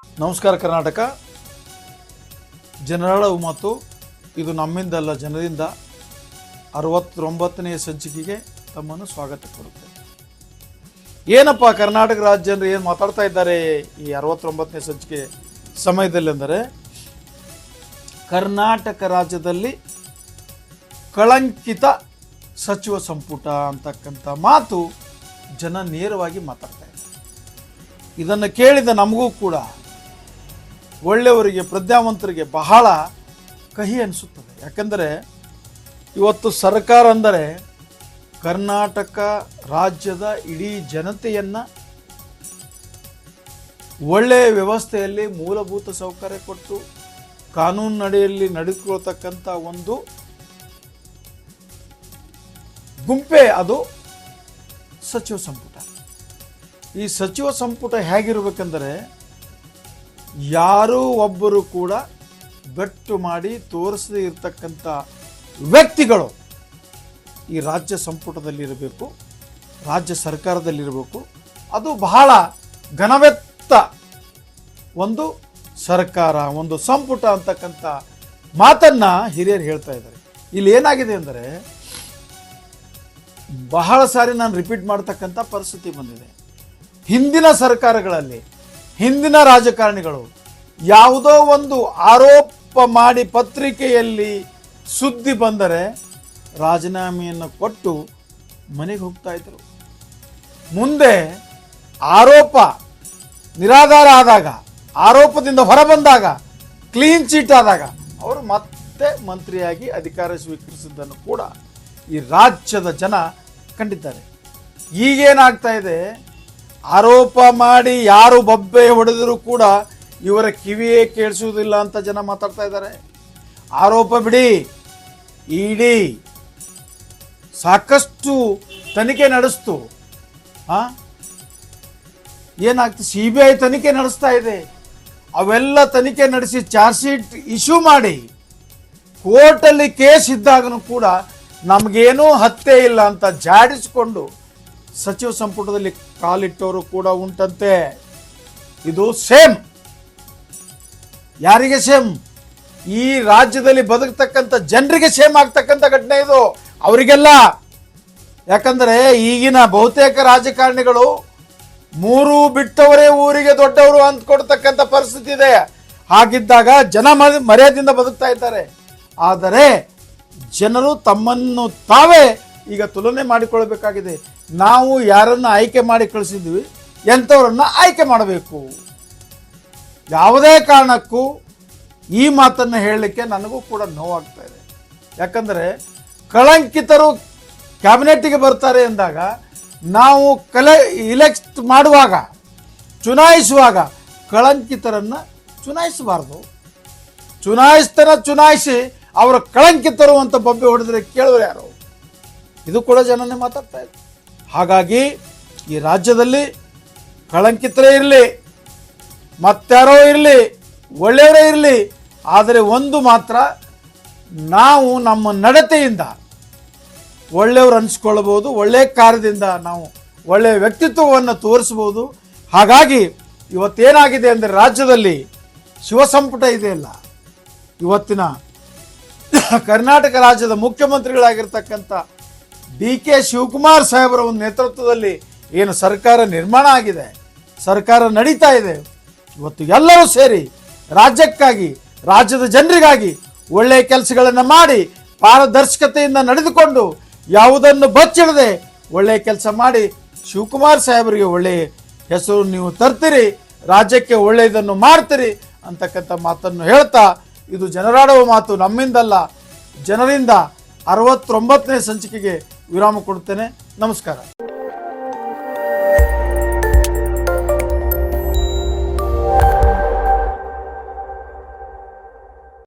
ನಮಸ್ಕಾರ ಕರ್ನಾಟಕ. ಜನರಾಳವು ಮಾತು ಇದು ನಮ್ಮಿಂದಲ್ಲ ಜನರಿಂದ 69ನೇ ಸಂಚಿಕೆಗೆ ತಮ್ಮನ್ನು ಸ್ವಾಗತ ಕೊಡುತ್ತೇನೆ. ಏನಪ್ಪ ಕರ್ನಾಟಕ ರಾಜ್ಯ ಜನರು ಏನು ಮಾತಾಡ್ತಾ ಇದ್ದಾರೆ ಈ 69ನೇ ಸಂಚಿಕೆ ಸಮಯದಲ್ಲಿ ಅಂದರೆ, ಕರ್ನಾಟಕ ರಾಜ್ಯದಲ್ಲಿ ಕಳಂಕಿತ ಸಚಿವ ಸಂಪುಟ ಅಂತಕ್ಕಂಥ ಮಾತು ಜನ ನೇರವಾಗಿ ಮಾತಾಡ್ತಾ ಇದ್ದಾರೆ. ಇದನ್ನು ಕೇಳಿದ ನಮಗೂ ಕೂಡ ಒಳ್ಳೆಯವರಿಗೆ, ಪ್ರಜ್ಞಾವಂತರಿಗೆ ಬಹಳ ಕಹಿ ಅನಿಸುತ್ತದೆ. ಯಾಕಂದರೆ ಇವತ್ತು ಸರ್ಕಾರ ಅಂದರೆ ಕರ್ನಾಟಕ ರಾಜ್ಯದ ಇಡೀ ಜನತೆಯನ್ನು ಒಳ್ಳೆಯ ವ್ಯವಸ್ಥೆಯಲ್ಲಿ ಮೂಲಭೂತ ಸೌಕರ್ಯ ಕೊಟ್ಟು ಕಾನೂನು ನಡೆಯಲ್ಲಿ ನಡೆದುಕೊಳ್ತಕ್ಕಂಥ ಒಂದು ಗುಂಪೆ ಅದು ಸಚಿವ ಸಂಪುಟ. ಈ ಸಚಿವ ಸಂಪುಟ ಹೇಗಿರಬೇಕೆಂದರೆ, ಯಾರೂ ಒಬ್ಬರು ಕೂಡ ಬೆಟ್ಟು ಮಾಡಿ ತೋರಿಸದೇ ಇರತಕ್ಕಂಥ ವ್ಯಕ್ತಿಗಳು ಈ ರಾಜ್ಯ ಸಂಪುಟದಲ್ಲಿರಬೇಕು, ರಾಜ್ಯ ಸರ್ಕಾರದಲ್ಲಿರಬೇಕು. ಅದು ಬಹಳ ಘನವೆತ್ತ ಒಂದು ಸರ್ಕಾರ, ಒಂದು ಸಂಪುಟ ಅಂತಕ್ಕಂಥ ಮಾತನ್ನು ಹಿರಿಯರು ಹೇಳ್ತಾ ಇದ್ದಾರೆ. ಇಲ್ಲಿ ಏನಾಗಿದೆ ಅಂದರೆ, ಬಹಳ ಸಾರಿ ನಾನು ರಿಪೀಟ್ ಮಾಡ್ತಕ್ಕಂಥ ಪರಿಸ್ಥಿತಿ ಬಂದಿದೆ. ಹಿಂದಿನ ಸರ್ಕಾರಗಳಲ್ಲಿ ಹಿಂದಿನ ರಾಜಕಾರಣಿಗಳು ಯಾವುದೋ ಒಂದು ಆರೋಪ ಮಾಡಿ ಪತ್ರಿಕೆಯಲ್ಲಿ ಸುದ್ದಿ ಬಂದರೆ ರಾಜೀನಾಮೆಯನ್ನು ಕೊಟ್ಟು ಮನೆಗೆ ಹೋಗ್ತಾ ಇದ್ರು. ಮುಂದೆ ಆರೋಪ ನಿರಾಧಾರ ಆದಾಗ, ಆರೋಪದಿಂದ ಹೊರಬಂದಾಗ, ಕ್ಲೀನ್ ಚೀಟ್ ಆದಾಗ ಅವರು ಮತ್ತೆ ಮಂತ್ರಿಯಾಗಿ ಅಧಿಕಾರ ಸ್ವೀಕರಿಸಿದ್ದನ್ನು ಕೂಡ ಈ ರಾಜ್ಯದ ಜನ ಕಂಡಿದ್ದಾರೆ. ಈಗೇನಾಗ್ತಾ ಇದೆ, ಆರೋಪ ಮಾಡಿ ಯಾರು ಬಬ್ಬೆ ಹೊಡೆದರೂ ಕೂಡ ಇವರ ಕಿವಿಯೇ ಕೇಳಿಸುವುದಿಲ್ಲ ಅಂತ ಜನ ಮಾತಾಡ್ತಾ ಇದ್ದಾರೆ. ಆರೋಪ ಬಿಡಿ, ಇಡಿ ಸಾಕಷ್ಟು ತನಿಖೆ ನಡೆಸ್ತು. ಏನಾಗ್ತದೆ, CBI ತನಿಖೆ ನಡೆಸ್ತಾ ಇದೆ. ಅವೆಲ್ಲ ತನಿಖೆ ನಡೆಸಿ ಚಾರ್ಜ್ ಶೀಟ್ ಇಶ್ಯೂ ಮಾಡಿ ಕೋರ್ಟಲ್ಲಿ ಕೇಸ್ ಇದ್ದಾಗನೂ ಕೂಡ ನಮಗೇನೂ ಹತ್ಯೆ ಇಲ್ಲ ಅಂತ ಜಾಡಿಸಿಕೊಂಡು ಸಚಿವ ಸಂಪುಟದಲ್ಲಿ ಕಾಲಿಟ್ಟವರು ಕೂಡ ಉಂಟಂತೆ. ಇದು ಸೇಮ್. ಯಾರಿಗೆ ಸೇಮ್? ಈ ರಾಜ್ಯದಲ್ಲಿ ಬದುಕ್ತಕ್ಕಂಥ ಜನರಿಗೆ ಸೇಮ್ ಆಗ್ತಕ್ಕಂಥ ಘಟನೆ ಇದು, ಅವರಿಗೆಲ್ಲ. ಯಾಕಂದರೆ ಈಗಿನ ಬಹುತೇಕ ರಾಜಕಾರಣಿಗಳು ಮೂರು ಬಿಟ್ಟವರೇ ಊರಿಗೆ ದೊಡ್ಡವರು ಅಂದ್ಕೊಡ್ತಕ್ಕಂಥ ಪರಿಸ್ಥಿತಿ ಇದೆ. ಹಾಗಿದ್ದಾಗ ಜನ ಮರ್ಯಾದೆಯಿಂದ ಬದುಕ್ತಾ ಇದ್ದಾರೆ. ಆದರೆ ಜನರು ತಮ್ಮನ್ನು ತಾವೇ ಈಗ ತುಲನೆ ಮಾಡಿಕೊಳ್ಳಬೇಕಾಗಿದೆ. ನಾವು ಯಾರನ್ನು ಆಯ್ಕೆ ಮಾಡಿ ಕಳಿಸಿದ್ವಿ, ಎಂಥವ್ರನ್ನ ಆಯ್ಕೆ ಮಾಡಬೇಕು. ಯಾವುದೇ ಕಾರಣಕ್ಕೂ ಈ ಮಾತನ್ನು ಹೇಳಲಿಕ್ಕೆ ನನಗೂ ಕೂಡ ನೋವಾಗ್ತಾ ಇದೆ. ಯಾಕಂದರೆ ಕಳಂಕಿತರು ಕ್ಯಾಬಿನೆಟ್ಗೆ ಬರ್ತಾರೆ ಎಂದಾಗ ನಾವು ಇಲೆಕ್ಟ್ ಮಾಡುವಾಗ, ಚುನಾಯಿಸುವಾಗ ಕಳಂಕಿತರನ್ನು ಚುನಾಯಿಸಬಾರ್ದು. ಚುನಾಯಿಸಿ ಅವರು ಕಳಂಕಿತರು ಅಂತ ಬೊಬ್ಬೆ ಹೊಡೆದ್ರೆ ಕೇಳೋರು ಯಾರು? ಇದು ಕೂಡ ಜನನೇ ಮಾತಾಡ್ತಾ ಇದೆ. ಹಾಗಾಗಿ ಈ ರಾಜ್ಯದಲ್ಲಿ ಕಳಂಕಿತರೇ ಇರಲಿ, ಮತ್ತಾರೋ ಇರಲಿ, ಒಳ್ಳೆಯವರೇ ಇರಲಿ, ಆದರೆ ಒಂದು ಮಾತ್ರ, ನಾವು ನಮ್ಮ ನಡತೆಯಿಂದ ಒಳ್ಳೆಯವರು ಅನಿಸ್ಕೊಳ್ಬೋದು, ಒಳ್ಳೆಯ ಕಾರ್ಯದಿಂದ ನಾವು ಒಳ್ಳೆಯ ವ್ಯಕ್ತಿತ್ವವನ್ನು ತೋರಿಸ್ಬೋದು. ಹಾಗಾಗಿ ಇವತ್ತೇನಾಗಿದೆ ಅಂದರೆ, ರಾಜ್ಯದಲ್ಲಿ ಶಿವಸಂಪುಟ ಇದೆಯಲ್ಲ, ಇವತ್ತಿನ ಕರ್ನಾಟಕ ರಾಜ್ಯದ ಮುಖ್ಯಮಂತ್ರಿಗಳಾಗಿರ್ತಕ್ಕಂಥ DK ಶಿವಕುಮಾರ್ ಸಾಹೇಬರ ಒಂದು ನೇತೃತ್ವದಲ್ಲಿ ಏನು ಸರ್ಕಾರ ನಿರ್ಮಾಣ ಆಗಿದೆ, ಸರ್ಕಾರ ನಡೀತಾ ಇದೆ. ಇವತ್ತು ಎಲ್ಲರೂ ಸೇರಿ ರಾಜ್ಯಕ್ಕಾಗಿ, ರಾಜ್ಯದ ಜನರಿಗಾಗಿ ಒಳ್ಳೆಯ ಕೆಲಸಗಳನ್ನು ಮಾಡಿ, ಪಾರದರ್ಶಕತೆಯಿಂದ ನಡೆದುಕೊಂಡು, ಯಾವುದನ್ನು ಬಚ್ಚಿಡದೆ ಒಳ್ಳೆಯ ಕೆಲಸ ಮಾಡಿ ಶಿವಕುಮಾರ್ ಸಾಹೇಬರಿಗೆ ಒಳ್ಳೆಯ ಹೆಸರು ನೀವು ತರ್ತೀರಿ, ರಾಜ್ಯಕ್ಕೆ ಒಳ್ಳೆಯದನ್ನು ಮಾಡ್ತೀರಿ ಅಂತಕ್ಕಂಥ ಮಾತನ್ನು ಹೇಳ್ತಾ, ಇದು ಜನರಾಡುವ ಮಾತು ನಮ್ಮಿಂದಲ್ಲ ಜನರಿಂದ 69ನೇ ಸಂಚಿಕೆಗೆ ವಿರಾಮ ಕೊಡುತ್ತೇನೆ. ನಮಸ್ಕಾರ.